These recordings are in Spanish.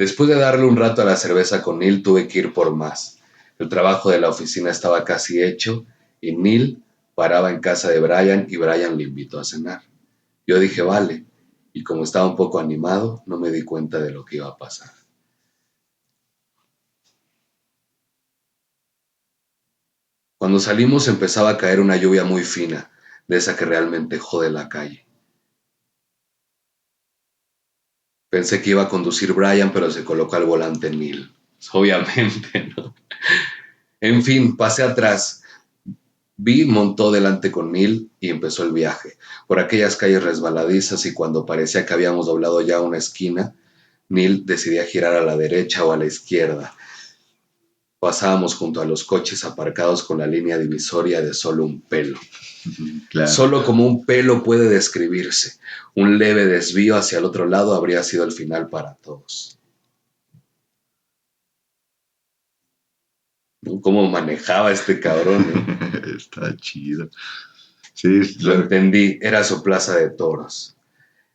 Después de darle un rato a la cerveza con Neil, tuve que ir por más. El trabajo de la oficina estaba casi hecho y Neil paraba en casa de Brian y Brian le invitó a cenar. Yo dije, vale, y como estaba un poco animado, no me di cuenta de lo que iba a pasar. Cuando salimos empezaba a caer una lluvia muy fina, de esa que realmente jode la calle. Pensé que iba a conducir Brian, pero se colocó al volante Neil. Obviamente, ¿no? En fin, pasé atrás. Vi montó delante con Neil y empezó el viaje. Por aquellas calles resbaladizas y cuando parecía que habíamos doblado ya una esquina, Neil decidía girar a la derecha o a la izquierda. Pasábamos junto a los coches aparcados con la línea divisoria de solo un pelo. Claro. Solo como un pelo puede describirse. Un leve desvío hacia el otro lado habría sido el final para todos. ¿Cómo manejaba este cabrón? Está chido. Sí, Lo entendí, era su plaza de toros.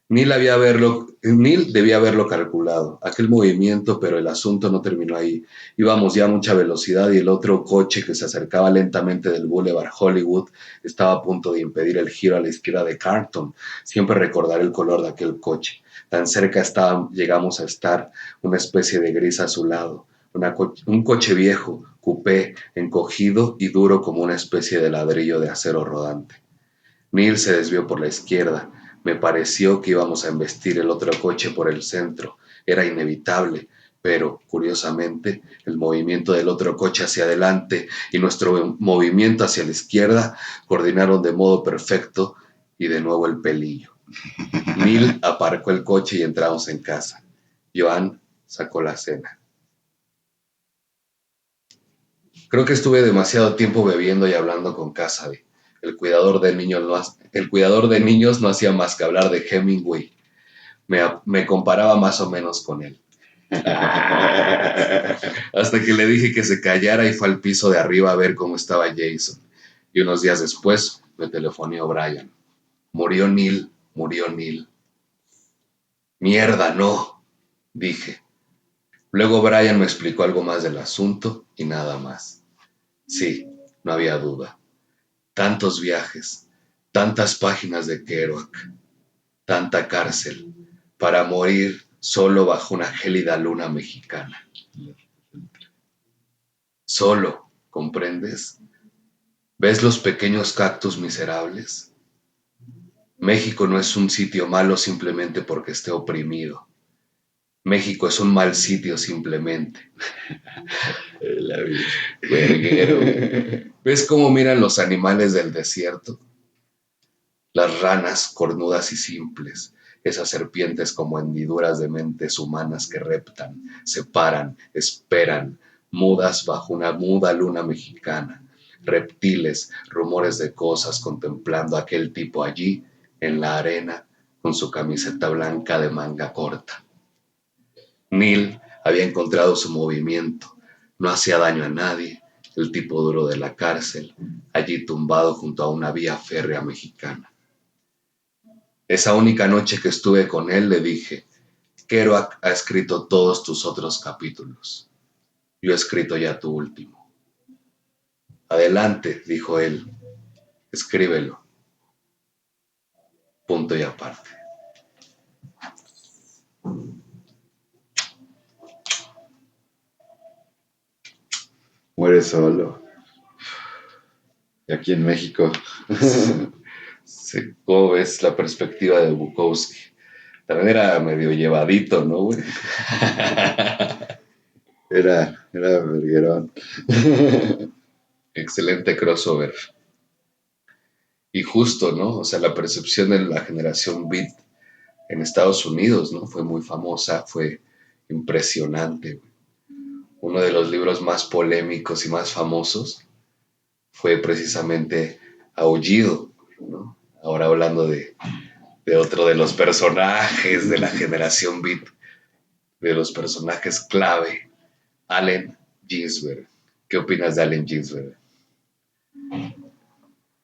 Neil debía haberlo calculado, aquel movimiento, pero el asunto no terminó ahí. Íbamos ya a mucha velocidad y el otro coche que se acercaba lentamente del Boulevard Hollywood estaba a punto de impedir el giro a la izquierda de Carlton. Siempre recordaré el color de aquel coche. Tan cerca llegamos a estar, una especie de gris azulado. Un coche viejo, coupé, encogido y duro como una especie de ladrillo de acero rodante. Neil se desvió por la izquierda. Me pareció que íbamos a embestir el otro coche por el centro. Era inevitable, pero, curiosamente, el movimiento del otro coche hacia adelante y nuestro movimiento hacia la izquierda coordinaron de modo perfecto y de nuevo el pelillo. Neil aparcó el coche y entramos en casa. Joan sacó la cena. Creo que estuve demasiado tiempo bebiendo y hablando con Cassidy. El cuidador de niños no hacía más que hablar de Hemingway. Me comparaba más o menos con él. Hasta que le dije que se callara y fue al piso de arriba a ver cómo estaba Jason. Y unos días después me telefoneó Brian. Murió Neil, murió Neil. Mierda, no, dije. Luego Brian me explicó algo más del asunto y nada más. Sí, no había duda. Tantos viajes, tantas páginas de Kerouac, tanta cárcel, para morir solo bajo una gélida luna mexicana. Solo, ¿comprendes? ¿Ves los pequeños cactus miserables? México no es un sitio malo simplemente porque esté oprimido. México es un mal sitio simplemente. La vida. Verguero. ¿Ves cómo miran los animales del desierto? Las ranas cornudas y simples, esas serpientes como hendiduras de mentes humanas que reptan, se paran, esperan, mudas bajo una muda luna mexicana, reptiles, rumores de cosas contemplando a aquel tipo allí, en la arena, con su camiseta blanca de manga corta. Neil había encontrado su movimiento, no hacía daño a nadie, el tipo duro de la cárcel, allí tumbado junto a una vía férrea mexicana. Esa única noche que estuve con él le dije, Kerouac ha escrito todos tus otros capítulos. Yo he escrito ya tu último. Adelante, dijo él, escríbelo. Punto y aparte. Muere solo. Y aquí en México. ¿Cómo ves la perspectiva de Bukowski? También era medio llevadito, ¿no, güey? Era verguerón. Excelente crossover. Y justo, ¿no? O sea, la percepción de la generación Beat en Estados Unidos, ¿no? Fue muy famosa, fue impresionante. Uno de los libros más polémicos y más famosos fue precisamente Aullido, ¿no? Ahora hablando de otro de los personajes de la generación Beat, de los personajes clave, Allen Ginsberg. ¿Qué opinas de Allen Ginsberg?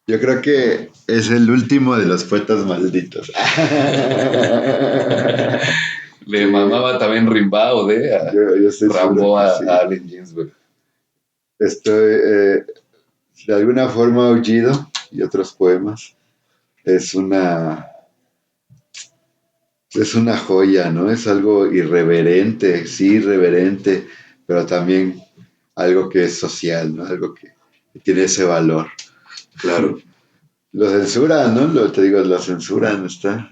Yo creo que es el último de los poetas malditos. Le Sí, mamaba también Rimbaud, yo estoy seguro Rambo que a sí. Allen Ginsberg. Estoy, de alguna forma, Aullido y otros poemas es es una joya, ¿no? Es algo irreverente, sí, irreverente, pero también algo que es social, ¿no? Algo que tiene ese valor. Claro. Lo censuran, ¿no? Te digo, lo censuran, está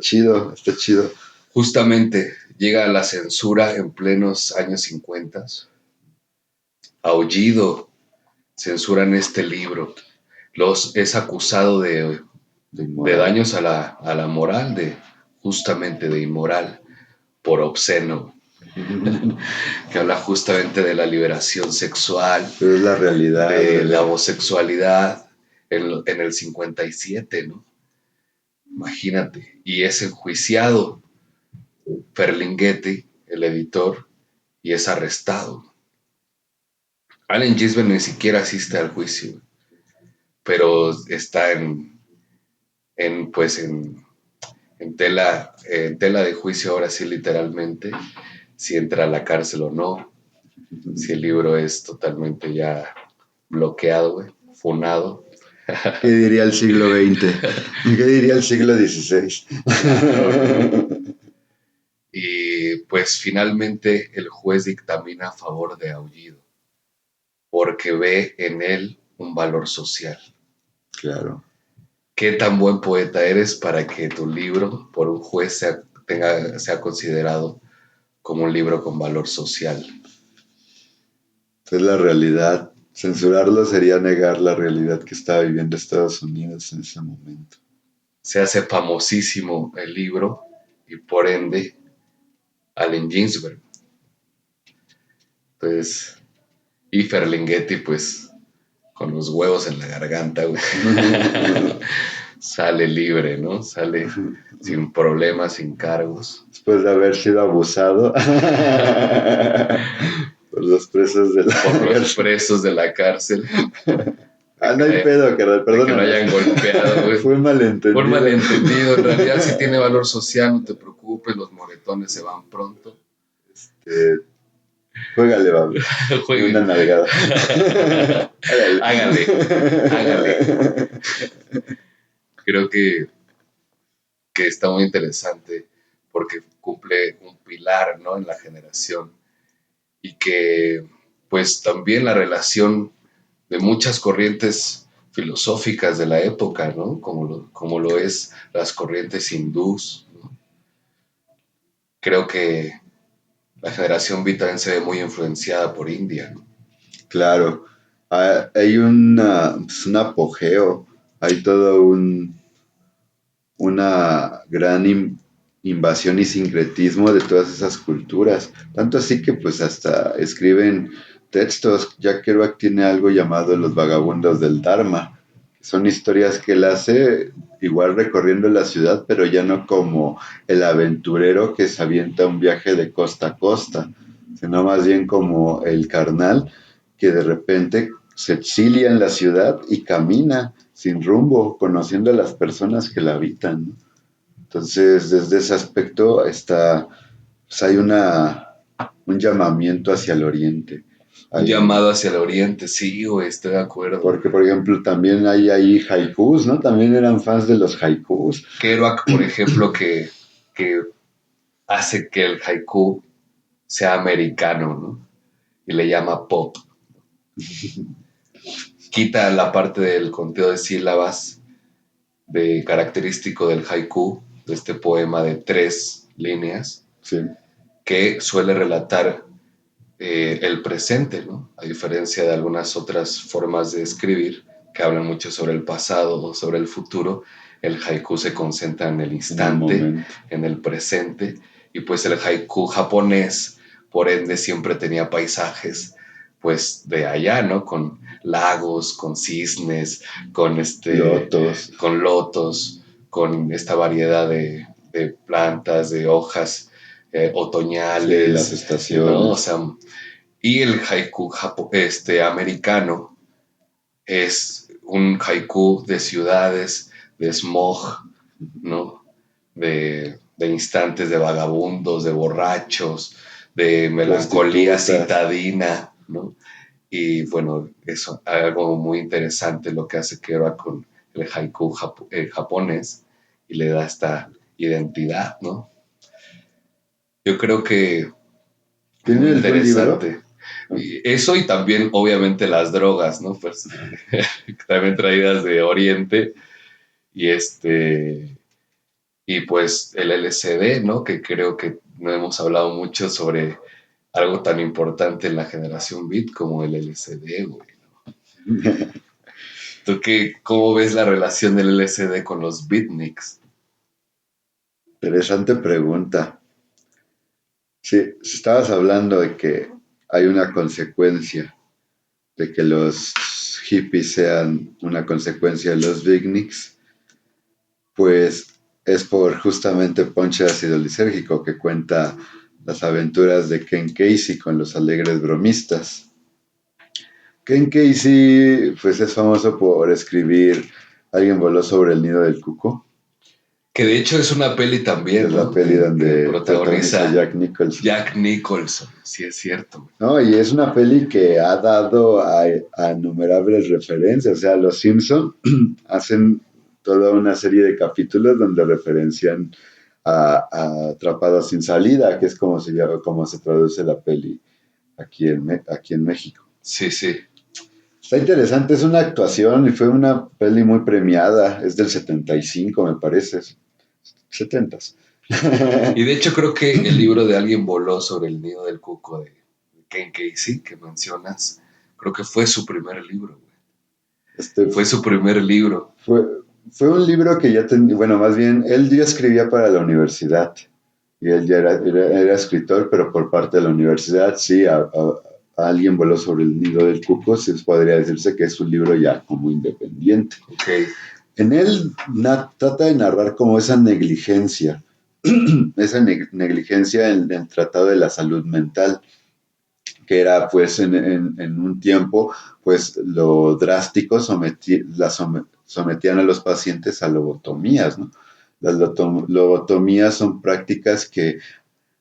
chido, está chido. Justamente llega la censura en plenos años 50. Aullido censuran este libro. Es acusado De de inmoral. daños a la moral, justamente de inmoral, por obsceno, que habla justamente de la liberación sexual, Pero es la realidad, de la bebé. homosexualidad en el 57, ¿no? Imagínate. Y es enjuiciado Ferlinghetti, el editor, y es arrestado. Allen Ginsberg ni siquiera asiste al juicio, pero está pues en tela de juicio ahora sí literalmente, si entra a la cárcel o no, si el libro es totalmente ya bloqueado, güey, funado. ¿Qué diría el siglo XX? ¿Qué diría el siglo XVI? Claro, ¿no? Y pues finalmente el juez dictamina a favor de Aullido, porque ve en él un valor social. Claro. ¿Qué tan buen poeta eres para que tu libro por un juez sea considerado como un libro con valor social? Es la realidad. Censurarlo sería negar la realidad que estaba viviendo Estados Unidos en ese momento. Se hace famosísimo el libro y por ende Allen Ginsberg. Entonces, y Ferlinghetti pues con los huevos en la garganta, güey. Sale libre, ¿no? Sale sin problemas, sin cargos. Después de haber sido abusado por los presos de la Por los cárcel. presos de la cárcel, Ah, de no que, hay pedo, carnal, de que lo perdóname. hayan golpeado, güey. Fue Por malentendido. malentendido, en realidad sí tiene valor social, no te preocupes, los moretones se van pronto. Eh, Juégale, Babs. Una Juegue. nalgada. Hágale, hágale. Hágale. Creo que está muy interesante porque cumple un pilar, ¿no? En la generación y que pues también la relación de muchas corrientes filosóficas de la época, ¿no? Como lo es las corrientes hindús, ¿no? Creo que la generación beat también se ve muy influenciada por India, ¿no? Claro. Hay pues, un apogeo. Hay todo una gran invasión y sincretismo de todas esas culturas. Tanto así que pues hasta escriben textos. Jack Kerouac tiene algo llamado Los Vagabundos del Dharma. Son historias que él hace igual recorriendo la ciudad, pero ya no como el aventurero que se avienta un viaje de costa a costa, sino más bien como el carnal que de repente se exilia en la ciudad y camina sin rumbo, conociendo a las personas que la habitan, ¿no? Entonces, desde ese aspecto pues hay un llamamiento hacia el oriente. Un Hay, llamado hacia el oriente, sí, güey, estoy de acuerdo. porque, por ejemplo, también hay ahí haikus, ¿no? También eran fans de los haikus. Kerouac, por ejemplo, que hace que el haiku sea americano, ¿no? Y le llama pop. Quita la parte del conteo de sílabas de característico del haiku, de este poema de 3 líneas, Sí, que suele relatar el presente, ¿no? A diferencia de algunas otras formas de escribir que hablan mucho sobre el pasado o sobre el futuro, el haiku se concentra en el en el instante, momento. en el presente, y pues el haiku japonés, por ende, siempre tenía paisajes pues de allá, ¿no? Con lagos, con cisnes, Lotos, con lotos, con esta variedad de plantas, de hojas sí, las otoñales, ¿no? O estaciones. sea, y el haiku americano es un haiku de ciudades, de smog, ¿no? De de instantes de vagabundos, de borrachos, de melancolía Prostitutas. citadina, ¿no? Y bueno, eso, algo muy interesante lo que hace Kerouac con el haiku japonés y le da esta identidad, ¿no? Yo creo que muy ¿Tienes buen libro? interesante. Y eso y también, obviamente, las drogas, ¿no? Pues también traídas de Oriente y y pues el LSD, ¿no? Que creo que no hemos hablado mucho sobre algo tan importante en la generación Beat como el LSD, güey. ¿Tú cómo ves la relación del LSD con los beatniks? Interesante pregunta. Sí, si estabas hablando de que hay una consecuencia, de que los hippies sean una consecuencia de los beatniks, pues es por justamente Ponche Ácido Lisérgico que cuenta las aventuras de Ken Casey con los alegres bromistas. Ken Casey, pues es famoso por escribir Alguien voló sobre el nido del cuco, Que de hecho es una peli que también, es la ¿no? peli Que donde protagoniza protagoniza Jack Nicholson. Jack Nicholson, sí es cierto. No, y es una peli que ha dado a innumerables referencias. O sea, los Simpson hacen toda una serie de capítulos donde referencian a Atrapados sin salida, que es como se llama, como se traduce la peli aquí en México. Sí, sí. Está interesante, es una actuación y fue una peli muy premiada. Es del 75, me parece. 70. Y de hecho creo que el libro de Alguien voló sobre el nido del cuco de Ken Casey que mencionas, creo que fue su primer libro, güey. Este, Fue su primer libro. Fue, fue un libro que ya tenía, bueno, más bien, él ya escribía para la universidad y él ya era escritor, pero por parte de la universidad, sí, a alguien voló sobre el nido del cuco, sí podría decirse que es un libro ya como independiente. Ok, En él trata de narrar como esa negligencia, esa negligencia en el tratado de la salud mental, que era pues en un tiempo pues lo drástico sometían a los pacientes a lobotomías, ¿no? Las lobotomías son prácticas que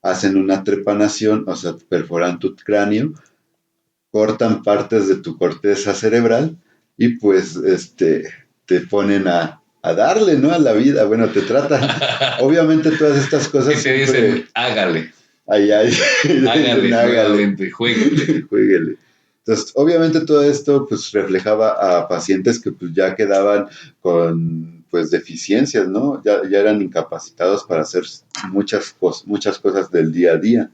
hacen una trepanación, o sea, perforan tu cráneo, cortan partes de tu corteza cerebral y pues te ponen a darle, ¿no? A la vida, bueno, te tratan. Obviamente todas estas cosas y te dicen, siempre hágale, ay, dicen, hágale hágale, nuevamente, jueguele. jueguele. Entonces, obviamente todo esto pues reflejaba a pacientes que pues ya quedaban con pues deficiencias, ¿no? Ya eran incapacitados para hacer muchas cosas del día a día.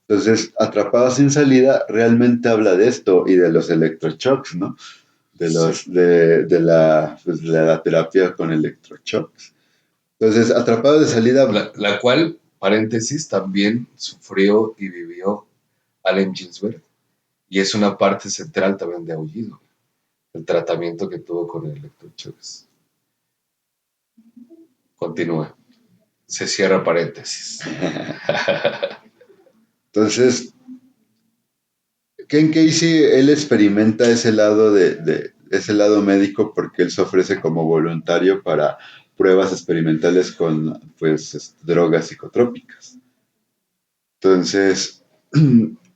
Entonces, Atrapados sin salida realmente habla de esto y de los electroshocks, ¿no? Sí. Pues, de la terapia con electroshocks. Entonces, Atrapados de salida, La cual, paréntesis, también sufrió y vivió Allen Ginsberg y es una parte central también de Aullido, el tratamiento que tuvo con el electroshocks. Continúa. Se cierra paréntesis. entonces, Ken Casey, él experimenta ese lado ese lado médico porque él se ofrece como voluntario para pruebas experimentales con pues drogas psicotrópicas. Entonces,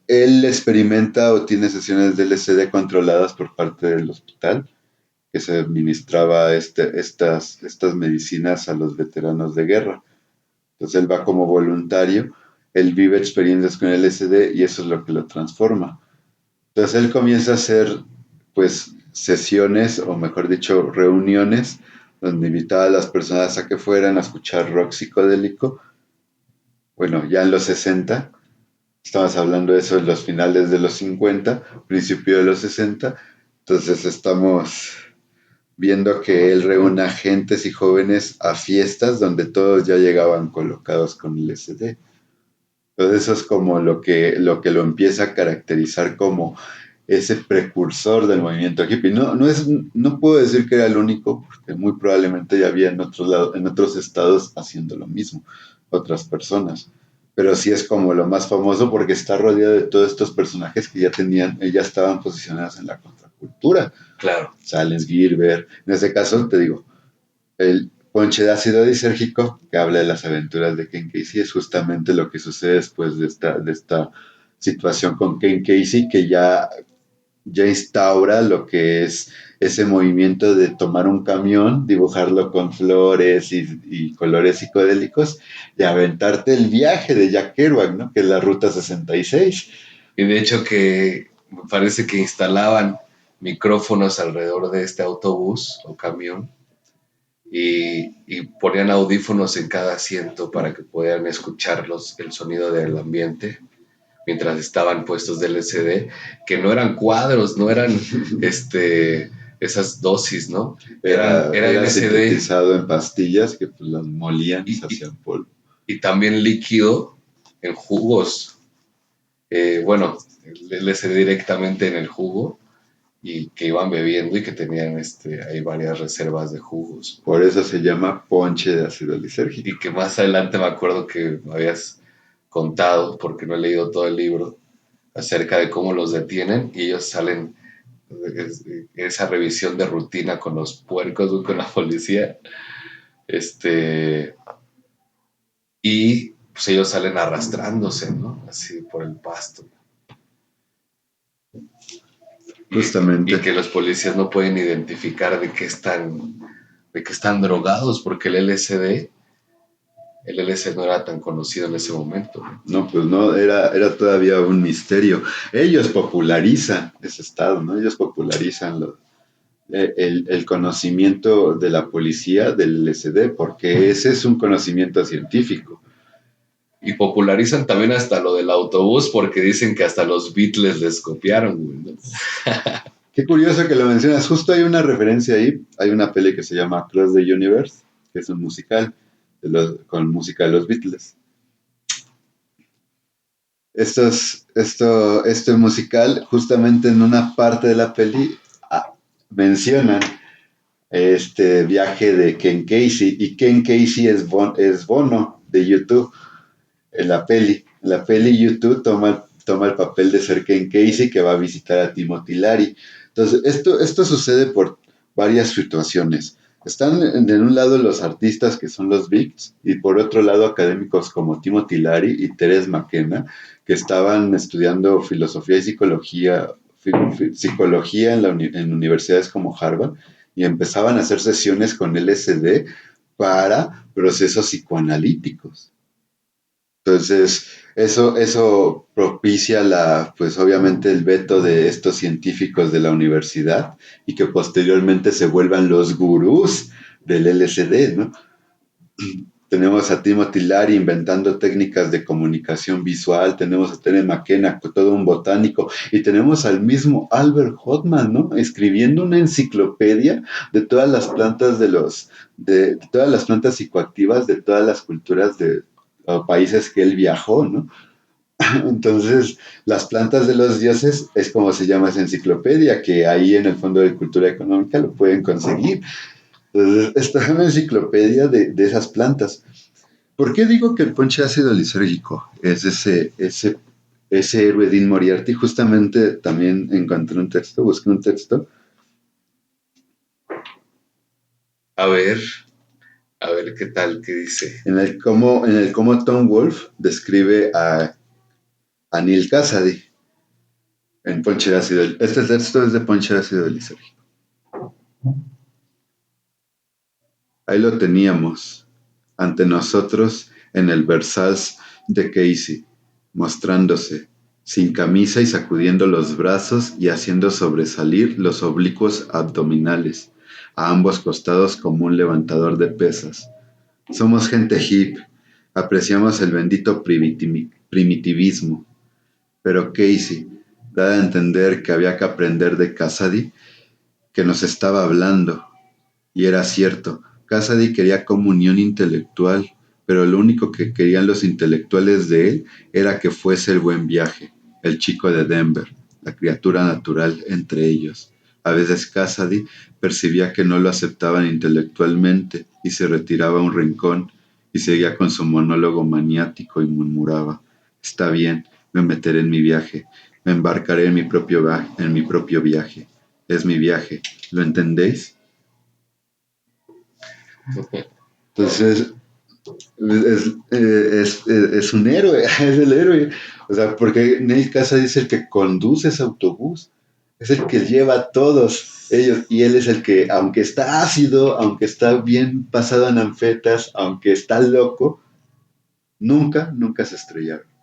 él experimenta o tiene sesiones de LSD controladas por parte del hospital que se administraba estas medicinas a los veteranos de guerra. Entonces él va como voluntario, él vive experiencias con el LSD y eso es lo que lo transforma. Entonces él comienza a hacer pues sesiones o mejor dicho reuniones donde invitaba a las personas a que fueran a escuchar rock psicodélico. Bueno, ya en los 60, estamos hablando de eso en los finales de los 50, principio de los 60, entonces estamos viendo que él reúne a gentes y jóvenes a fiestas donde todos ya llegaban colocados con el SD. Entonces eso es como lo que lo empieza a caracterizar como ese precursor del movimiento hippie. No puedo decir que era el único, porque muy probablemente ya había en otros estados haciendo lo mismo, otras personas. Pero sí es como lo más famoso porque está rodeado de todos estos personajes que ya estaban posicionados en la contracultura. Claro. Sales Gilbert, en este caso te digo, él Ponche de ácido disérgico, que habla de las aventuras de Ken Casey, es justamente lo que sucede después de esta situación con Ken Casey, que ya instaura lo que es ese movimiento de tomar un camión, dibujarlo con flores y colores psicodélicos y aventarte el viaje de Jack Kerouac, ¿no? Que es la Ruta 66. Y de hecho que me parece que instalaban micrófonos alrededor de este autobús o camión y ponían audífonos en cada asiento para que pudieran escuchar el sonido del ambiente mientras estaban puestos de LSD, que no eran cuadros, no eran esas dosis, ¿no? Era Era LSD sintetizado en pastillas que pues, las molían y se y, y, hacían polvo. y también líquido en jugos. Bueno, el LSD directamente en el jugo y que iban bebiendo y que tenían hay varias reservas de jugos. Por eso se llama ponche de ácido Y lisérgico. que más adelante me acuerdo que me habías contado, porque no he leído todo el libro, acerca de cómo los detienen y ellos salen esa revisión de rutina con los puercos, con la policía, y pues ellos salen arrastrándose, ¿no? Así por el pasto. Y Justamente. que los policías no pueden identificar de qué están drogados, porque el LSD no era tan conocido en ese momento. No, pues no, era todavía un misterio. Ellos popularizan ese estado, ¿no? Ellos popularizan el conocimiento de la policía del LSD, porque ese es un conocimiento científico. Y popularizan también hasta lo del autobús porque dicen que hasta los Beatles les copiaron, güey, ¿no? Qué curioso que lo mencionas. Justo hay una referencia ahí. Hay una peli que se llama Across the Universe, que es un musical con música de los Beatles. Este musical, justamente en una parte de la peli, mencionan este viaje de Ken Casey. Y Ken Casey es Bono de YouTube en la peli. En la peli YouTube toma el papel de ser Ken Casey que va a visitar a Timothy Leary. Entonces, esto sucede por varias situaciones. Están en un lado los artistas que son los Beats y por otro lado académicos como Timothy Leary y Teres McKenna que estaban estudiando filosofía y psicología en universidades como Harvard y empezaban a hacer sesiones con LSD para procesos psicoanalíticos. Entonces, eso propicia pues obviamente el veto de estos científicos de la universidad y que posteriormente se vuelvan los gurús del LSD, ¿no? Tenemos a Timothy Leary inventando técnicas de comunicación visual, tenemos a Terence McKenna, todo un botánico, y tenemos al mismo Albert Hoffman, ¿no? Escribiendo una enciclopedia de todas las plantas de todas las plantas psicoactivas de todas las culturas de países que él viajó, ¿no? Entonces, las plantas de los dioses es como se llama esa enciclopedia, que ahí en el Fondo de Cultura Económica lo pueden conseguir. Entonces, esta es una enciclopedia de esas plantas. ¿Por qué digo que el ponche ácido lisérgico es ese héroe Dean Moriarty? Justamente también encontré un texto, busqué un texto A ver, a ver qué tal, qué dice. en el cómo Tom Wolfe describe a Neil Cassady en ponche ácido. Este texto es de ponche ácido lisérgico. Ahí lo teníamos, ante nosotros en el Versailles de Casey, mostrándose, sin camisa y sacudiendo los brazos y haciendo sobresalir los oblicuos abdominales, a ambos costados como un levantador de pesas. Somos gente hip, apreciamos el bendito primitivismo, pero Casey, da a entender que había que aprender de Cassady, que nos estaba hablando, y era cierto, Cassady quería comunión intelectual, pero lo único que querían los intelectuales de él era que fuese el buen viaje, el chico de Denver, la criatura natural entre ellos. A veces Cassady percibía que no lo aceptaban intelectualmente y se retiraba a un rincón y seguía con su monólogo maniático y murmuraba, está bien, me meteré en mi viaje, me embarcaré en mi propio viaje. Es mi viaje, ¿lo entendéis? Entonces, es un héroe, es el héroe. O sea, porque Neil Casa es el que conduce ese autobús, es el que lleva a todos ellos, y él es el que, aunque está ácido, aunque está bien pasado en anfetas, aunque está loco, nunca se estrellaron.